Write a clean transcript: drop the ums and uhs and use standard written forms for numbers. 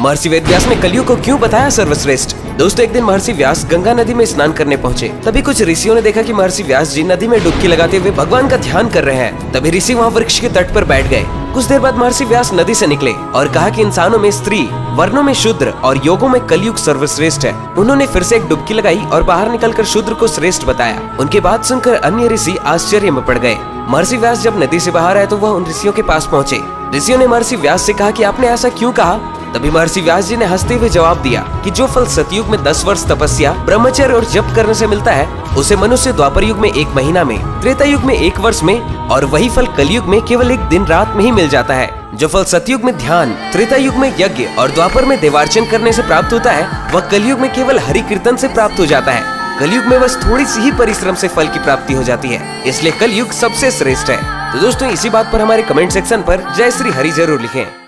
महर्षि वेद व्यास ने कलयुग को क्यों बताया सर्वश्रेष्ठ। दोस्तों, एक दिन महर्षि व्यास गंगा नदी में स्नान करने पहुंचे। तभी कुछ ऋषियों ने देखा कि महर्षि व्यास जी नदी में डुबकी लगाते हुए भगवान का ध्यान कर रहे हैं। तभी ऋषि वहाँ वृक्ष के तट पर बैठ गए। कुछ देर बाद महर्षि व्यास नदी से निकले और कहा कि इंसानों में स्त्री, वर्णों में शूद्र और योगों में कलयुग सर्वश्रेष्ठ है। उन्होंने फिर से एक डुबकी लगाई और बाहर निकलकर शूद्र को श्रेष्ठ बताया। उनकी बात सुनकर अन्य ऋषि आश्चर्य में पड़ गए। महर्षि व्यास जब नदी से बाहर आए तो वह उन ऋषियों के पास पहुँचे। ऋषियों ने महर्षि व्यास से कहा कि आपने ऐसा क्यों कहा। तभी महर्षि व्यास जी ने हंसते हुए जवाब दिया कि जो फल सतयुग में 10 वर्ष तपस्या, ब्रह्मचर्य और जप करने से मिलता है, उसे मनुष्य द्वापर युग में 1 महीना में, त्रेता युग में 1 वर्ष में और वही फल कलयुग में केवल 1 दिन रात में ही मिल जाता है। जो फल सतयुग में ध्यान, त्रेता युग में यज्ञ और द्वापर में देवार्चन करने से प्राप्त होता है, वह कलयुग में केवल हरि कीर्तन से प्राप्त हो जाता है। कलयुग में बस थोड़ी सी ही परिश्रम से फल की प्राप्ति हो जाती है, इसलिए कलयुग सबसे श्रेष्ठ है। तो दोस्तों, इसी बात पर हमारे कमेंट सेक्शन पर जय श्री हरि जरूर लिखें।